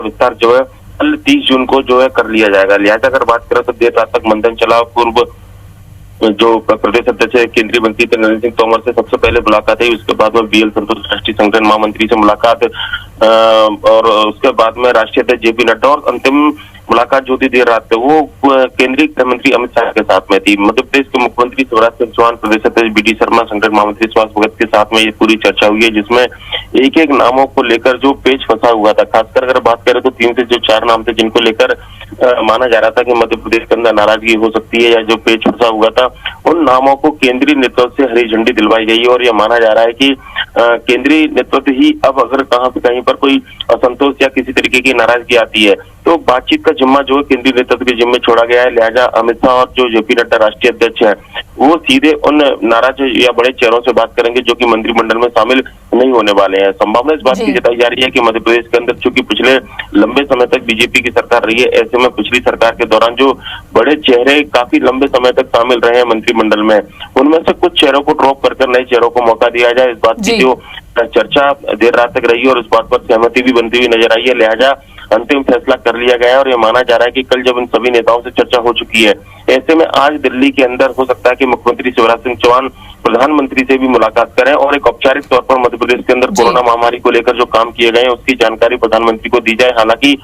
विस्तार जो है कल 30 जून को जो है कर लिया जाएगा। लिहाजा अगर बात करें तो देर रात तक मंथन चला। पूर्व जो प्रदेश अध्यक्ष है केंद्रीय मंत्री नरेंद्र सिंह तोमर से सबसे पहले मुलाकात हुई, उसके बाद में बीएल संतोष राष्ट्रीय संगठन महामंत्री से मुलाकात और उसके बाद में राष्ट्रीय अध्यक्ष जेपी नड्डा और अंतिम मुलाकात जो थी देर रात को वो केंद्रीय गृह मंत्री अमित शाह के साथ में थी। मध्य प्रदेश के मुख्यमंत्री शिवराज सिंह चौहान, प्रदेश अध्यक्ष बीडी शर्मा, संगठन महामंत्री सुभाष भगत के साथ में ये पूरी चर्चा हुई है, जिसमें एक एक नामों को लेकर जो पेच फंसा हुआ था, खासकर अगर बात करें तो 3 से जो 4 नाम थे जिनको लेकर माना जा रहा था कि मध्य प्रदेश के अंदर नाराजगी हो सकती है या जो पेच फंसा हुआ था, उन नामों को केंद्रीय नेतृत्व से हरी झंडी दिलवाई गई है। और यह माना जा रहा है कि केंद्रीय नेतृत्व ही अब अगर कहीं पर कोई असंतोष या किसी तरीके की नाराजगी आती है तो बातचीत का जिम्मा जो है केंद्रीय नेतृत्व के जिम्मे छोड़ा गया है। लिहाजा अमित शाह और जो जेपी नड्डा राष्ट्रीय अध्यक्ष है वो सीधे उन नाराज या बड़े चेहरों से बात करेंगे जो कि मंत्रिमंडल में शामिल नहीं होने वाले हैं। संभावना इस बात की जताई जा रही है कि मध्य प्रदेश के अंदर चूंकि पिछले लंबे समय तक बीजेपी की सरकार रही है, ऐसे में पिछली सरकार के दौरान जो बड़े चेहरे काफी लंबे समय तक शामिल रहे हैं मंत्रिमंडल में, उनमें से कुछ चेहरों को ड्रॉप कर नए चेहरों को मौका दिया जाए। इस बात की जो चर्चा देर रात तक रही है और इस बात पर सहमति भी बनती हुई नजर आई है। लिहाजा अंतिम फैसला कर लिया गया है और ये माना जा रहा है कि कल जब इन सभी नेताओं से चर्चा हो चुकी है, ऐसे में आज दिल्ली के अंदर हो सकता है कि मुख्यमंत्री शिवराज सिंह चौहान प्रधानमंत्री से भी मुलाकात करें और एक औपचारिक तौर पर मध्य प्रदेश के अंदर कोरोना महामारी को लेकर जो काम किए गए हैं उसकी जानकारी प्रधानमंत्री को दी जाए। हालांकि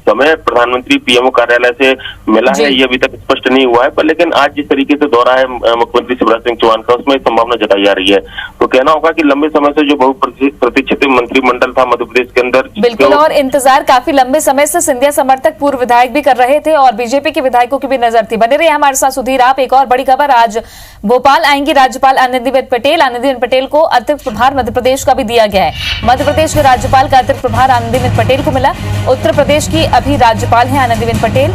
समय प्रधानमंत्री पीएमओ कार्यालय से मिला है ये अभी तक स्पष्ट नहीं हुआ है, पर लेकिन आज जिस तरीके से दौरा है मुख्यमंत्री शिवराज सिंह चौहान का उसमें संभावना जताई जा रही है। तो कहना होगा कि लंबे समय से जो बहुप्रतीक्षित मंत्रिमंडल था मध्य प्रदेश के अंदर, बिल्कुल, और इंतजार काफी लंबे समय से सिंधिया समर्थक पूर्व विधायक भी कर रहे थे और बीजेपी के विधायकों की भी नजर थी। बने रहिए हमारे साथ सुधीर। आप एक और बड़ी खबर, आज भोपाल आएंगी राज्यपाल आनंदीबेन पटेल। आनंदीबेन पटेल को अतिरिक्त प्रभार मध्य प्रदेश का भी दिया गया है। मध्य प्रदेश के राज्यपाल का अतिरिक्त प्रभार आनंदीबेन पटेल को मिला। उत्तर प्रदेश की अभी राज्यपाल आनंदीबेन पटेल।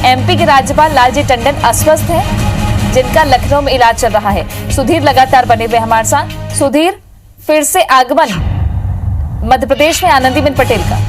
एमपी के राज्यपाल लालजी टंडन अस्वस्थ हैं, जिनका लखनऊ में इलाज चल रहा है। सुधीर लगातार बने हुए हमारे साथ। सुधीर, फिर से आगमन मध्य प्रदेश में आनंदीबेन पटेल का?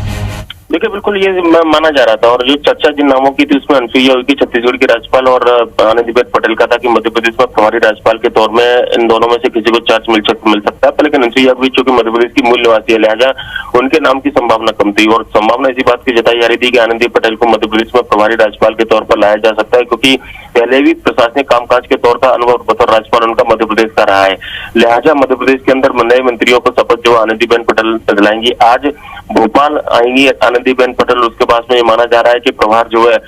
देखिए बिल्कुल ये माना जा रहा था और जो चर्चा जिन नामों की थी उसमें अनसुईया उइके छत्तीसगढ़ के राज्यपाल और आनंदीबेन पटेल का था कि मध्य प्रदेश में प्रभारी राज्यपाल के तौर में इन दोनों में से किसी को चार्ज मिल सकता है, लेकिन अनसुईया भी चूंकि मध्य प्रदेश की मूल निवासी है, लिहाजा उनके नाम की संभावना कम थी और संभावना इसी बात की जताई जा रही थी कि आनंदीबेन पटेल को मध्य प्रदेश में प्रभारी राज्यपाल के तौर पर लाया जा सकता है, क्योंकि पहले भी प्रशासनिक कामकाज के तौर का अनुभव बतौर राज्यपाल उनका मध्य प्रदेश का रहा है। लिहाजा मध्य प्रदेश के अंदर नए मंत्रियों को शपथ जो आनंदीबेन पटेल दिलाएंगी। आज भोपाल आएंगी आनंदीबेन पटेल, उसके पास में ये माना जा रहा है कि प्रभार जो है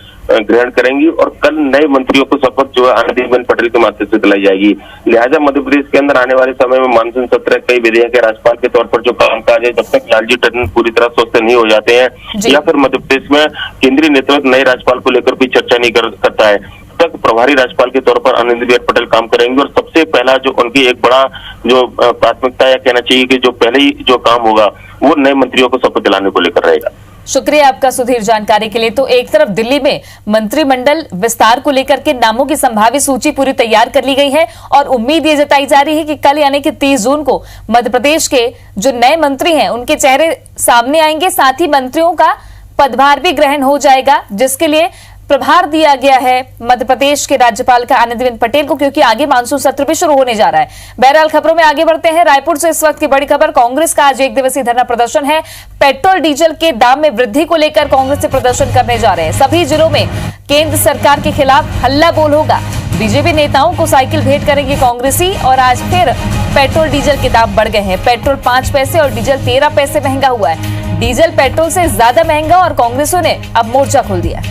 ग्रहण करेंगी और कल नए मंत्रियों को शपथ जो है आनंदीबेन पटेल के माध्यम से दिलाई जाएगी। लिहाजा मध्य प्रदेश के अंदर आने वाले समय में मानसून सत्र, कई विधेयक राज्यपाल के तौर पर जो कामकाज है, जब तक लालजी टंडन पूरी तरह स्वस्थ नहीं हो जाते हैं या फिर मध्य प्रदेश में केंद्रीय नेतृत्व नए राज्यपाल को लेकर भी चर्चा नहीं करता है, तक प्रभारी राज्यपाल के तौर पर आनंदीबेन पटेल काम करेंगे और सबसे पहला जो उनकी एक बड़ा जो प्राथमिकता या कहना चाहिए कि जो पहले ही जो काम होगा वो नए मंत्रियों को शपथ दिलाने को लेकर रहेगा। शुक्रिया आपका सुधीर जानकारी के लिए। तो एक तरफ दिल्ली में मंत्रिमंडल विस्तार को लेकर के नामों की संभावित सूची पूरी तैयार कर ली गई है और उम्मीद ये जताई जा रही है कि कल यानी कि 30 जून को मध्य प्रदेश के जो नए मंत्री हैं उनके चेहरे सामने आएंगे, साथ ही मंत्रियों का पदभार भी ग्रहण हो जाएगा, जिसके लिए प्रभार दिया गया है मध्य प्रदेश के राज्यपाल का आनंदीबेन पटेल को, क्योंकि आगे मानसून सत्र भी शुरू होने जा रहा है। बहरहाल खबरों में आगे बढ़ते हैं। रायपुर से इस वक्त की बड़ी खबर, कांग्रेस का आज 1 दिवसीय धरना प्रदर्शन है। पेट्रोल डीजल के दाम में वृद्धि को लेकर कांग्रेस से प्रदर्शन करने जा रहे हैं। सभी जिलों में केंद्र सरकार के खिलाफ हल्ला बोल होगा। बीजेपी नेताओं को साइकिल भेंट करेंगे कांग्रेसी और आज फिर पेट्रोल डीजल के दाम बढ़ गए हैं। पेट्रोल 5 पैसे और डीजल 13 पैसे महंगा हुआ है। डीजल पेट्रोल से ज्यादा महंगा और कांग्रेसियों ने अब मोर्चा खोल दिया।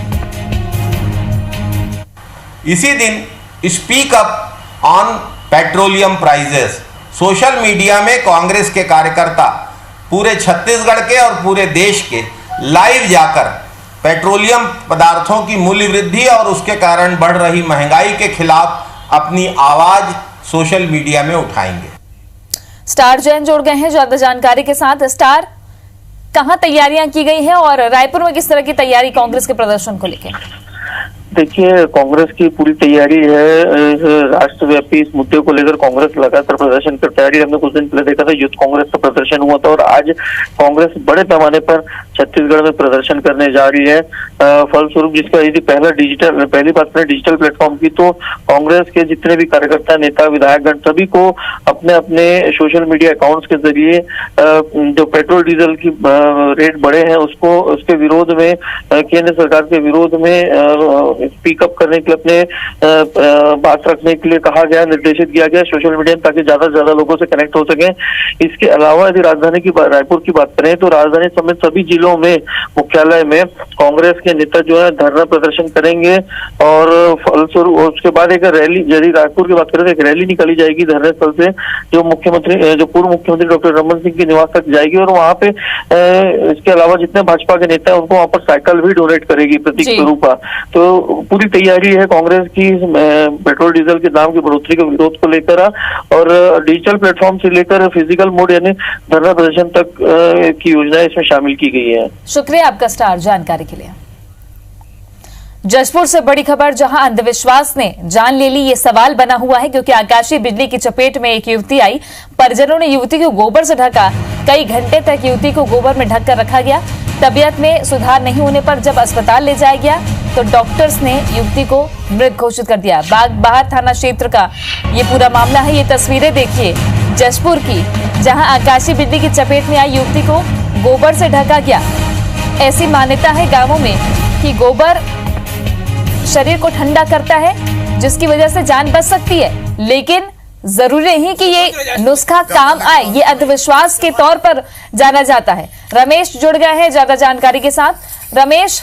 इसी दिन speak up on petroleum prices, social media में कांग्रेस के कार्यकर्ता पूरे छत्तीसगढ़ के और पूरे देश के लाइव जाकर पेट्रोलियम पदार्थों की मूल्य वृद्धि और उसके कारण बढ़ रही महंगाई के खिलाफ अपनी आवाज सोशल मीडिया में उठाएंगे। स्टार जैन जोड़ गए हैं ज्यादा जानकारी के साथ। स्टार, कहां तैयारियां की गई हैं और रायपुर में किस तरह की तैयारी कांग्रेस के प्रदर्शन को लेकर? देखिए, कांग्रेस की पूरी तैयारी है राष्ट्रव्यापी इस मुद्दे को लेकर। कांग्रेस लगातार प्रदर्शन कर तैयारी। हमने कुछ दिन पहले देखा था युद्ध कांग्रेस का प्रदर्शन हुआ था और आज कांग्रेस बड़े पैमाने पर छत्तीसगढ़ में प्रदर्शन करने जा रही है। फलस्वरूप जिसका यदि पहली बात करें डिजिटल प्लेटफॉर्म की, तो कांग्रेस के जितने भी कार्यकर्ता, नेता, विधायकगण सभी को अपने अपने सोशल मीडिया अकाउंट्स के जरिए जो पेट्रोल डीजल की रेट बढ़े हैं उसके विरोध में, केंद्र सरकार के विरोध में स्पीकअप करने के लिए, अपने बात रखने के लिए कहा गया, निर्देशित किया गया सोशल मीडिया में, ताकि ज्यादा से ज्यादा लोगों से कनेक्ट हो सके। इसके अलावा यदि रायपुर की बात करें तो राजधानी समेत सभी जिलों में मुख्यालय में कांग्रेस के नेता जो है धरना प्रदर्शन करेंगे और फलस्वरूप उसके बाद एक रैली, यदि रायपुर की बात करें तो एक रैली निकाली जाएगी धरने स्थल से, जो पूर्व मुख्यमंत्री डॉक्टर रमन सिंह के निवास तक जाएगी और वहां पे इसके अलावा जितने भाजपा के नेता हैं उनको वहां पर साइकिल भी डोनेट करेगी प्रतीक स्वरूप। तो पूरी तैयारी है कांग्रेस की पेट्रोल डीजल के दाम की बढ़ोतरी के विरोध को लेकर और डिजिटल प्लेटफॉर्म से लेकर फिजिकल मोड यानी धरना प्रदर्शन तक की योजनाएं इसमें शामिल की गई है। शुक्रिया आपका स्टार जानकारी के लिए। जशपुर से बड़ी खबर, जहां अंधविश्वास ने जान ले ली, ये सवाल बना हुआ है क्योंकि आकाशीय बिजली की चपेट में एक युवती आई। परिजनों ने युवती को गोबर से ढका। कई घंटे तक युवती को गोबर में ढककर रखा गया। तबीयत में सुधार नहीं होने पर जब अस्पताल ले जाया गया तो डॉक्टर्स ने युवती को मृत घोषित कर दिया। बागबाहर थाना क्षेत्र का ये पूरा मामला है। ये तस्वीरें देखिए जशपुर की, जहां आकाशीय बिजली की चपेट में आई युवती को गोबर से ढका गया। ऐसी मान्यता है गांवों में कि गोबर शरीर को ठंडा करता है, जिसकी वजह से जान बच सकती है, लेकिन जरूरी नहीं कि ये नुस्खा काम आए। ये अंधविश्वास के तौर पर जाना जाता है। रमेश जुड़ गए हैं ज्यादा जानकारी के साथ। रमेश,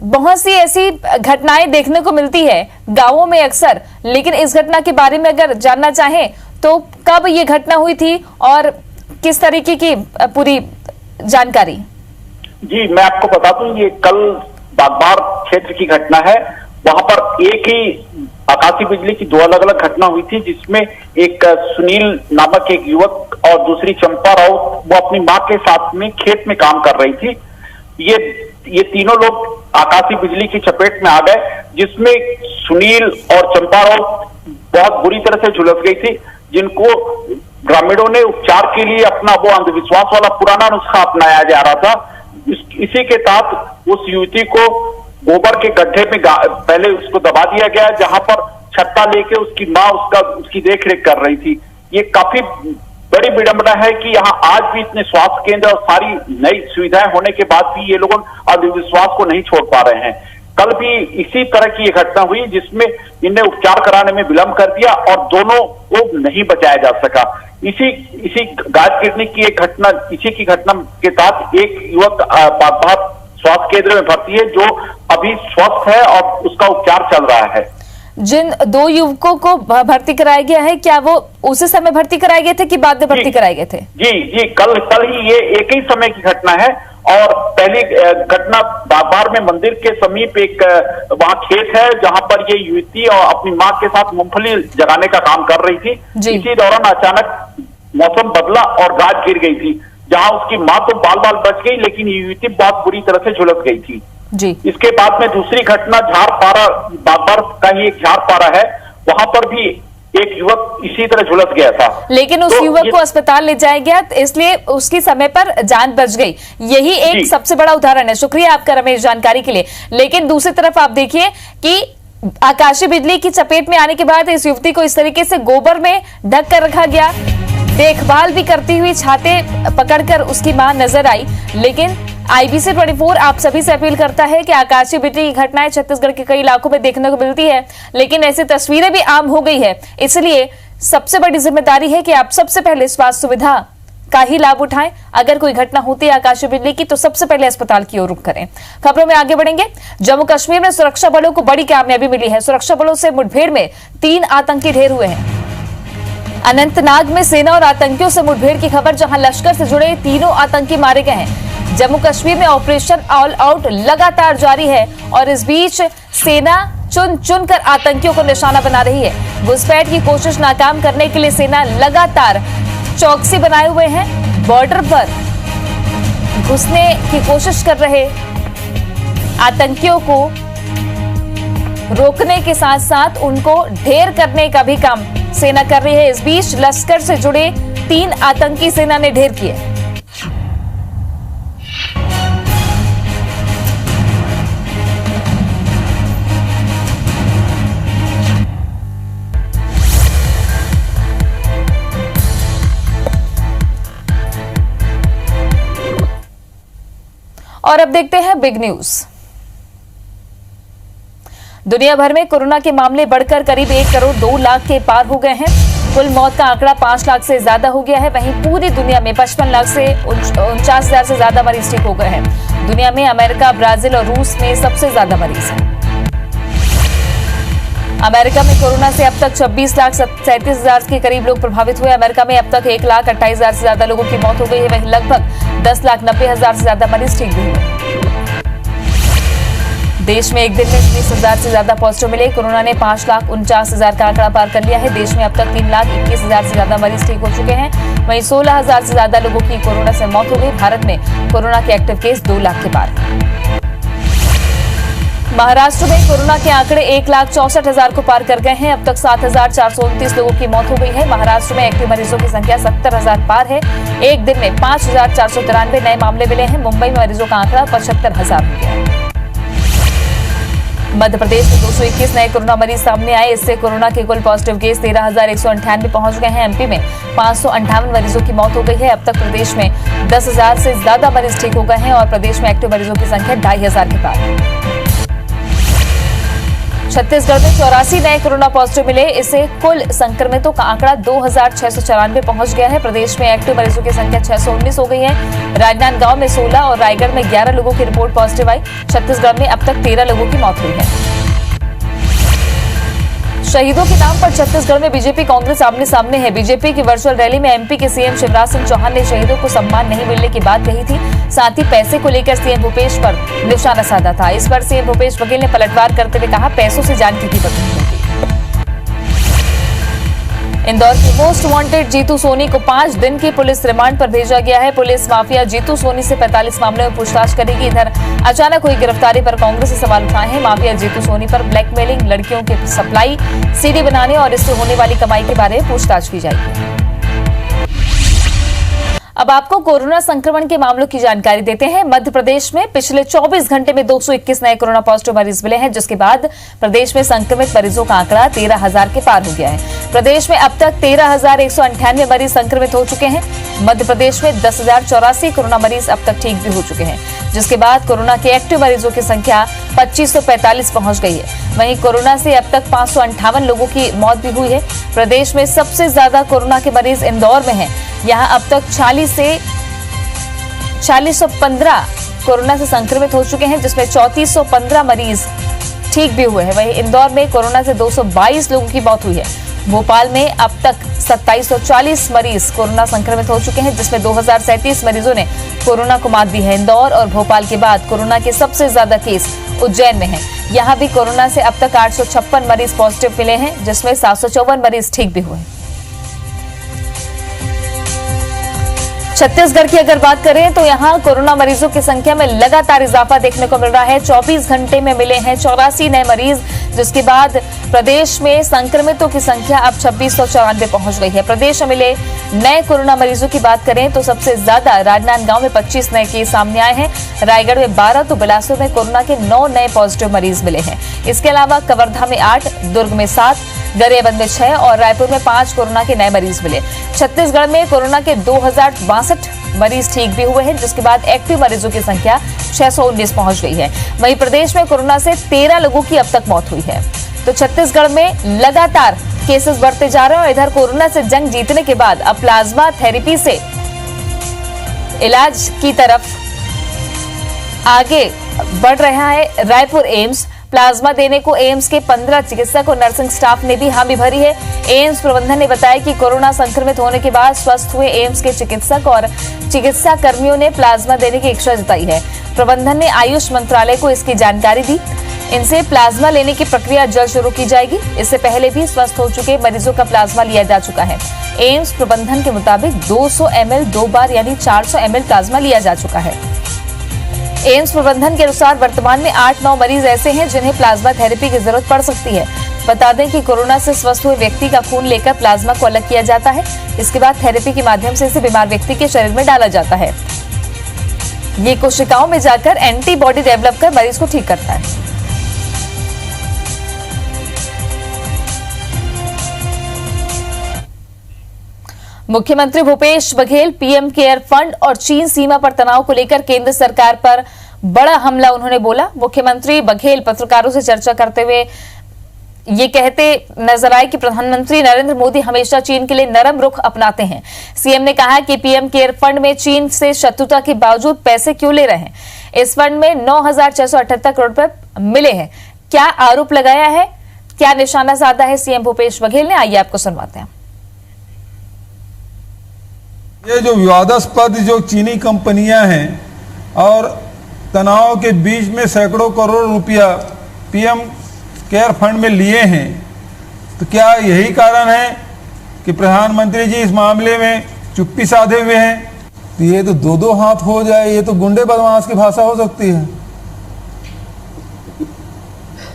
बहुत सी ऐसी घटनाएं देखने को मिलती है गांवों में अक्सर, लेकिन इस घटना के बारे में अगर जानना चाहें तो कब ये घटना हुई थी और किस तरीके की पूरी जानकारी? जी, मैं आपको बता दूं, ये कल बागबाहर क्षेत्र की घटना है। वहां पर एक ही आकाशीय बिजली की दो अलग अलग घटना हुई थी, जिसमें एक सुनील नामक एक युवक और दूसरी चंपा राउत, वो अपनी मां के साथ में खेत में काम कर रही थी। ये तीनों लोग आकाशीय बिजली की चपेट में आ गए, जिसमें सुनील और चंपा राउत बहुत बुरी तरह से झुलस गई थी, जिनको ग्रामीणों ने उपचार के लिए अपना वो अंधविश्वास वाला पुराना नुस्खा अपनाया जा रहा था। इसी के तहत उस युवती को गोबर के गड्ढे में पहले उसको दबा दिया गया, जहां पर छत्ता लेके उसकी मां उसकी देखरेख कर रही थी। ये काफी बड़ी विडंबना है कि यहाँ आज भी इतने स्वास्थ्य केंद्र और सारी नई सुविधाएं होने के बाद भी ये लोग अंधविश्वास को नहीं छोड़ पा रहे हैं। कल भी इसी तरह की ये घटना हुई, जिसमें इन्हें उपचार कराने में विलंब कर दिया और दोनों को नहीं बचाया जा सका। इसी गाज गिरने की एक घटना, इसी की घटना के तहत एक युवक बागबाहर स्वास्थ्य केंद्र में भर्ती है, जो अभी स्वस्थ है और उसका उपचार चल रहा है। जिन दो युवकों को भर्ती कराया गया है, क्या वो उसी समय भर्ती कराए गए थे कि बाद में भर्ती कराए गए थे? जी, कल ही ये एक ही समय की घटना है। और पहली घटना बागबाहर में मंदिर के समीप एक वहां खेत है, जहां पर ये युवती और अपनी मां के साथ मूंगफली जगाने का काम कर रही थी। इसी दौरान अचानक मौसम बदला और गाज गिर गई थी, जहां उसकी मां तो बाल बच गई, लेकिन ये युवती बहुत बुरी तरह से झुलस गई थी। जी। इसके बाद में दूसरी घटना झारपारा, बागबाहर का ही एक झारपारा है, वहां पर भी एक युवक इसी तरह झुलस गया था, लेकिन उस युवक को अस्पताल ले जाया गया, इसलिए उसकी समय पर जान बच गई। यही एक सबसे बड़ा उदाहरण है। शुक्रिया आपका रमेश जानकारी के लिए। लेकिन दूसरी तरफ आप देखिए कि आकाशीय बिजली की चपेट में आने के बाद इस युवती को इस तरीके से गोबर में ढक कर रखा गया। देखभाल भी करती हुई छाते पकड़कर उसकी मां नजर आई। लेकिन IBC 24 आप सभी से अपील करता है कि आकाशीय बिजली की घटनाएं छत्तीसगढ़ के कई इलाकों में देखने को मिलती है, लेकिन ऐसी तस्वीरें भी आम हो गई है। इसलिए सबसे बड़ी जिम्मेदारी है कि आप सबसे पहले स्वास्थ्य सुविधा का ही लाभ उठाएं। अगर कोई घटना होती है आकाशीय बिजली की तो सबसे पहले अस्पताल की ओर रुख करें। खबरों में आगे बढ़ेंगे। जम्मू कश्मीर में सुरक्षा बलों को बड़ी कामयाबी मिली है। सुरक्षा बलों से मुठभेड़ में 3 आतंकी ढेर हुए हैं। अनंतनाग में सेना और आतंकियों से मुठभेड़ की खबर, जहां लश्कर से जुड़े 3 आतंकी मारे गए हैं। जम्मू कश्मीर में ऑपरेशन ऑल आउट लगातार जारी है और इस बीच सेना चुन कर आतंकियों को निशाना बना रही है। घुसपैठ की कोशिश नाकाम करने के लिए सेना लगातार चौकसी बनाए हुए है। बॉर्डर पर घुसने की कोशिश कर रहे आतंकियों को रोकने के साथ साथ उनको ढेर करने का भी काम सेना कर रही है। इस बीच लश्कर से जुड़े 3 आतंकी सेना ने ढेर किए। और अब देखते हैं बिग न्यूज। दुनिया भर में कोरोना के मामले बढ़कर करीब 1 करोड़ 2 लाख के पार हो गए हैं। कुल मौत का आंकड़ा 5 लाख से ज्यादा हो गया है। वहीं पूरी दुनिया में 55 लाख से 49,000 से ज्यादा मरीज ठीक हो गए हैं। दुनिया में अमेरिका, ब्राजील और रूस में सबसे ज्यादा मरीज हैं। अमेरिका में कोरोना से अब तक 26,37,000 के करीब लोग प्रभावित हुए। अमेरिका में अब तक 1,28,000 से ज्यादा लोगों की मौत हो गई है। वहीं लगभग 10,90,000 से ज्यादा मरीज ठीक भी हुए। देश में एक दिन में 19,000 से ज्यादा पॉजिटिव मिले। कोरोना ने 5,49,000 का आंकड़ा पार कर लिया है। देश में अब तक 3,21,000 से ज्यादा मरीज ठीक हो चुके हैं। वहीं 16,000 से ज्यादा लोगों की कोरोना से मौत हो गई। भारत में कोरोना के एक्टिव केस 2 लाख के पार। महाराष्ट्र में कोरोना के आंकड़े 1,64,000 को पार कर गए हैं। अब तक 7,429 लोगों की मौत हो गई है। महाराष्ट्र में एक्टिव मरीजों की संख्या 70,000 पार है। एक दिन में 5,493 नए मामले मिले हैं। मुंबई में मरीजों का आंकड़ा 75,000 हो गया। मध्य प्रदेश में 221 नए कोरोना मरीज सामने आए। इससे कोरोना के कुल पॉजिटिव केस 13,198 पहुंच गए हैं। एमपी में 558 मरीजों की मौत हो गई है। अब तक प्रदेश में 10,000 से ज्यादा मरीज ठीक हो गए हैं और प्रदेश में एक्टिव मरीजों की संख्या 2,500 के पार। छत्तीसगढ़ में 84 नए कोरोना पॉजिटिव मिले। इससे कुल संक्रमितों का आंकड़ा 2,694 पहुंच गया है। प्रदेश में एक्टिव मरीजों की संख्या 619 हो गई है। राजनांदगांव में 16 और रायगढ़ में 11 लोगों की रिपोर्ट पॉजिटिव आई। छत्तीसगढ़ में अब तक 13 लोगों की मौत हुई है। शहीदों के नाम पर छत्तीसगढ़ में बीजेपी कांग्रेस आमने सामने है। बीजेपी की वर्चुअल रैली में एमपी के सीएम शिवराज सिंह चौहान ने शहीदों को सम्मान नहीं मिलने की बात कही थी। साथ ही पैसे को लेकर सीएम भूपेश पर निशाना साधा था। इस पर सीएम भूपेश बघेल ने पलटवार करते हुए कहा, पैसों से जान की कीमत नहीं होती। इंदौर की मोस्ट वांटेड जीतू सोनी को 5 दिन की पुलिस रिमांड पर भेजा गया है। पुलिस माफिया जीतू सोनी से 45 मामले में पूछताछ करेगी। इधर अचानक हुई गिरफ्तारी पर कांग्रेस से सवाल उठाए हैं। माफिया जीतू सोनी पर ब्लैकमेलिंग, लड़कियों की सप्लाई, सीडी बनाने और इससे होने वाली कमाई के बारे में पूछताछ की जाएगी। अब आपको कोरोना संक्रमण के मामलों की जानकारी देते हैं। मध्य प्रदेश में पिछले 24 घंटे में 221 नए कोरोना पॉजिटिव मरीज मिले हैं, जिसके बाद प्रदेश में संक्रमित मरीजों का आंकड़ा 13,000 के पार हो गया है। प्रदेश में अब तक 13,198 मरीज संक्रमित हो चुके हैं। मध्य प्रदेश में 10,084 कोरोना मरीज अब तक ठीक भी हो चुके हैं, जिसके बाद कोरोना के एक्टिव मरीजों की संख्या 2,545 पहुंच गई है। वहीं कोरोना से अब तक 558 लोगों की मौत भी हुई है। प्रदेश में सबसे ज्यादा कोरोना के मरीज इंदौर में हैं। यहां अब तक 4,615 कोरोना से संक्रमित हो चुके हैं, जिसमें 3,415 मरीज ठीक भी हुए हैं। वहीं इंदौर में कोरोना से 222 लोगों की मौत हुई है। भोपाल में अब तक 2,740 मरीज कोरोना संक्रमित हो चुके हैं, जिसमें 2,037 मरीजों ने कोरोना को मात दी है। इंदौर और भोपाल के बाद कोरोना के सबसे ज्यादा केस उज्जैन में हैं। यहां भी कोरोना से अब तक 856 मरीज पॉजिटिव मिले हैं, जिसमें 754 मरीज ठीक भी हुए। छत्तीसगढ़ की अगर बात करें तो यहां कोरोना मरीजों की संख्या में लगातार इजाफा देखने को मिल रहा है। 24 घंटे में मिले हैं 84 नए मरीज, जिसके बाद प्रदेश में संक्रमितों की संख्या अब 2,694 पहुंच गई है। प्रदेश में मिले नए कोरोना मरीजों की बात करें तो सबसे ज्यादा राजनांदगांव में 25 नए केस सामने आए हैं, रायगढ़ में 12 तो बिलासपुर में कोरोना के 9 नए पॉजिटिव मरीज मिले हैं। इसके अलावा कवर्धा में 8, दुर्ग में 7, गरियाबंद में 6 और रायपुर में 5 कोरोना के नए मरीज मिले। छत्तीसगढ़ में कोरोना के 2,062 मरीज ठीक भी हुए हैं, जिसके बाद एक्टिव मरीजों की संख्या 619 पहुंच गई है। वहीं प्रदेश में कोरोना से 13 लोगों की अब तक मौत हुई है। तो छत्तीसगढ़ में लगातार केसेस बढ़ते जा रहे हैं और इधर कोरोना से जंग जीतने के बाद अब प्लाज्मा थेरेपी से इलाज की तरफ आगे बढ़ रहा है रायपुर एम्स। प्लाज्मा देने को एम्स के 15 चिकित्सक और नर्सिंग स्टाफ ने भी हामी भरी है। एम्स प्रबंधन ने बताया कि कोरोना संक्रमित होने के बाद स्वस्थ हुए एम्स के चिकित्सक और चिकित्सा कर्मियों ने प्लाज्मा देने की इच्छा जताई है। प्रबंधन ने आयुष मंत्रालय को इसकी जानकारी दी। इनसे प्लाज्मा लेने की प्रक्रिया जल्द शुरू की जाएगी। इससे पहले भी स्वस्थ हो चुके मरीजों का प्लाज्मा लिया जा चुका है। एम्स प्रबंधन के मुताबिक 200 ml 2 बार यानी 400 ml प्लाज्मा लिया जा चुका है। एम्स प्रबंधन के अनुसार वर्तमान में 8-9 मरीज ऐसे हैं जिन्हें प्लाज्मा थेरेपी की जरूरत पड़ सकती है। बता दें कि कोरोना से स्वस्थ हुए व्यक्ति का खून लेकर प्लाज्मा को अलग किया जाता है। इसके बाद थेरेपी के माध्यम से इसे बीमार व्यक्ति के शरीर में डाला जाता है। ये कोशिकाओं में जाकर एंटीबॉडी डेवलप कर मरीज को ठीक करता है। मुख्यमंत्री Bhupesh Baghel PM care fund और चीन सीमा पर तनाव को लेकर केंद्र सरकार पर बड़ा हमला उन्होंने बोला। मुख्यमंत्री बघेल पत्रकारों से चर्चा करते हुए ये कहते नजर आए कि प्रधानमंत्री नरेंद्र मोदी हमेशा चीन के लिए नरम रुख अपनाते हैं। सीएम ने कहा कि पीएम केयर फंड में चीन से शत्रुता के बावजूद पैसे क्यों ले रहे हैं। इस फंड में 9,678 करोड़ रुपए मिले हैं। क्या आरोप लगाया है, क्या निशाना साधा है सीएम भूपेश बघेल ने, आइए आपको सुनवाते हैं। ये जो विवादास्पद जो चीनी कंपनियां हैं और तनाव के बीच में सैकड़ों करोड़ रुपया पीएम केयर फंड में लिए हैं, तो क्या यही कारण है कि प्रधानमंत्री जी इस मामले में चुप्पी साधे हुए हैं? तो ये तो दो हाथ हो जाए, ये तो गुंडे बदमाश की भाषा हो सकती है।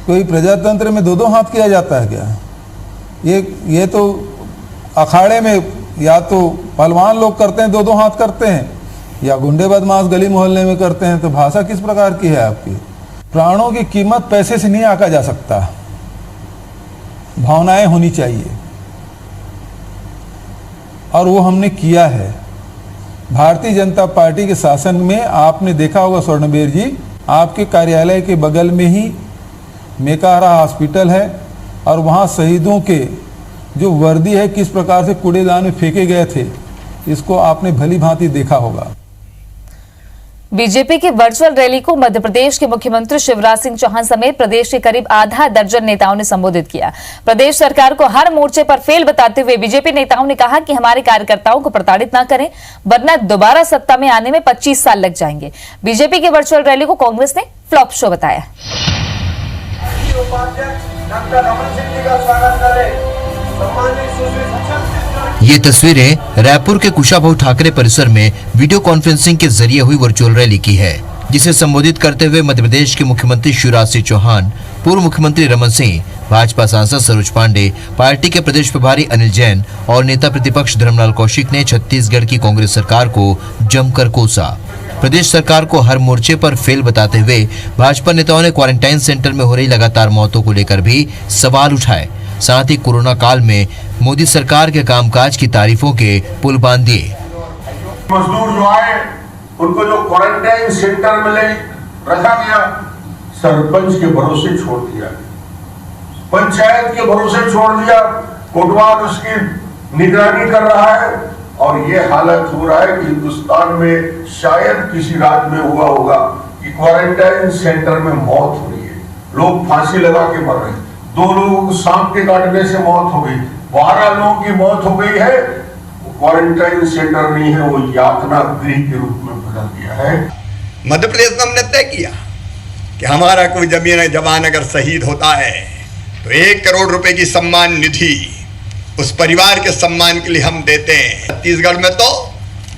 कोई प्रजातंत्र में दो हाथ किया जाता है क्या? ये तो अखाड़े में या तो पहलवान लोग करते हैं, दो हाथ करते हैं, या गुंडे बदमाश गली मोहल्ले में करते हैं। तो भाषा किस प्रकार की है आपकी? प्राणों की कीमत पैसे से नहीं आंका जा सकता, भावनाएं होनी चाहिए, और वो हमने किया है। भारतीय जनता पार्टी के शासन में आपने देखा होगा स्वर्णबेर जी, आपके कार्यालय के बगल में ही मेकाहारा हॉस्पिटल है, और वहाँ शहीदों के जो वर्दी है किस प्रकार से कूड़ेदान में फेंके गए थे, इसको आपने भली भांति देखा होगा। बीजेपी की वर्चुअल रैली को मध्य प्रदेश के मुख्यमंत्री शिवराज सिंह चौहान समेत प्रदेश के करीब आधा दर्जन नेताओं ने संबोधित किया। प्रदेश सरकार को हर मोर्चे पर फेल बताते हुए बीजेपी नेताओं ने कहा कि हमारे कार्यकर्ताओं को प्रताड़ित न करें, वरना दोबारा सत्ता में आने में 25 साल लग जाएंगे। बीजेपी की वर्चुअल रैली को कांग्रेस ने फ्लॉप शो बताया। ये तस्वीरें रायपुर के कुशाभाऊ ठाकरे परिसर में वीडियो कॉन्फ्रेंसिंग के जरिए हुई वर्चुअल रैली की है, जिसे संबोधित करते हुए मध्य प्रदेश के मुख्यमंत्री शिवराज सिंह चौहान, पूर्व मुख्यमंत्री रमन सिंह, भाजपा सांसद सरोज पांडे, पार्टी के प्रदेश प्रभारी अनिल जैन और नेता प्रतिपक्ष धर्मलाल कौशिक ने छत्तीसगढ़ की कांग्रेस सरकार को जमकर कोसा। प्रदेश सरकार को हर मोर्चे पर फेल बताते हुए भाजपा नेताओं ने क्वारंटाइन सेंटर में हो रही लगातार मौतों को लेकर भी सवाल उठाए। साथ ही कोरोना काल में मोदी सरकार के कामकाज की तारीफों के पुल बांध दिए। मजदूर जो आए उनको जो क्वारंटाइन सेंटर में ले रखा गया, सरपंच के भरोसे छोड़ दिया, पंचायत के भरोसे छोड़ दिया, कोटवाल उसकी निगरानी कर रहा है, और ये हालत हो रहा है कि हिंदुस्तान में शायद किसी राज्य में हुआ होगा कि क्वारंटाइन सेंटर में मौत हो रही है, लोग फांसी लगा के मर रहे हैं, 2 लोगों को सांप के काटने से मौत हो गई, 12 लोगों की मौत हो गई है। क्वारंटाइन सेंटर नहीं है, वो यातना गृह के रूप में बदल गया है। मध्य प्रदेश में हमने तय किया कि हमारा कोई जवान अगर शहीद होता है तो 1 करोड़ रुपए की सम्मान निधि उस परिवार के सम्मान के लिए हम देते हैं। छत्तीसगढ़ में तो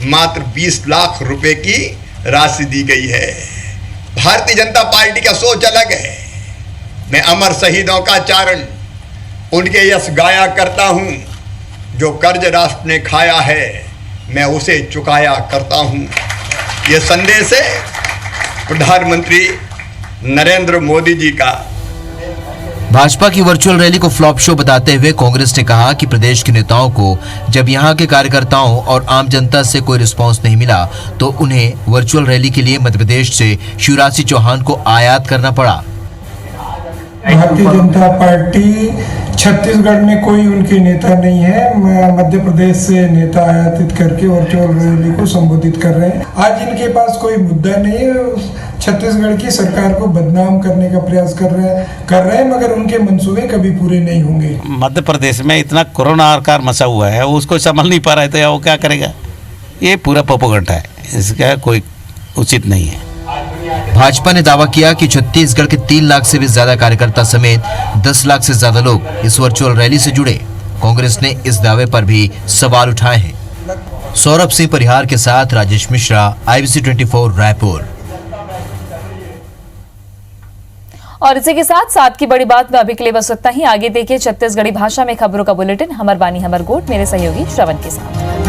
मात्र 20 लाख रुपए की राशि दी गई है। भारतीय जनता पार्टी का सोच अलग है। मैं अमर शहीदों का चारण उनके यश गाया करता हूं, जो कर्ज राष्ट्र ने खाया है मैं उसे चुकाया करता हूं। ये संदेश है प्रधानमंत्री नरेंद्र मोदी जी का। भाजपा की वर्चुअल रैली को फ्लॉप शो बताते हुए कांग्रेस ने कहा कि प्रदेश के नेताओं को जब यहां के कार्यकर्ताओं और आम जनता से कोई रिस्पांस नहीं मिला तो उन्हें वर्चुअल रैली के लिए मध्य प्रदेश से शिवराज सिंह चौहान को आयात करना पड़ा। भारतीय जनता पार्टी छत्तीसगढ़ में कोई उनके नेता नहीं है, मध्य प्रदेश से नेता आयातित करके वर्चुअल रैली को संबोधित कर रहे हैं। आज इनके पास कोई मुद्दा नहीं है, छत्तीसगढ़ की सरकार को बदनाम करने का प्रयास कर रहे हैं, मगर उनके मंसूबे कभी पूरे नहीं होंगे। मध्य प्रदेश में इतना कोरोना आकार मचा हुआ है, वो उसको संभाल नहीं पा रहे थे, वो क्या करेगा? ये पूरा प्रोपेगेंडा है, इसका कोई उचित नहीं है। भाजपा ने दावा किया कि छत्तीसगढ़ के 3 लाख से भी ज्यादा कार्यकर्ता समेत 10 लाख से ज्यादा लोग इस वर्चुअल रैली से जुड़े। कांग्रेस ने इस दावे पर भी सवाल उठाए हैं। सौरभ सिंह परिहार के साथ राजेश मिश्रा, IBC 24 रायपुर। और इसी के साथ साथ की बड़ी बात में अभी के लिए बस इतना ही। आगे देखिए छत्तीसगढ़ी भाषा में खबरों का बुलेटिन हमर बानी हमर गोट मेरे सहयोगी श्रवण के साथ।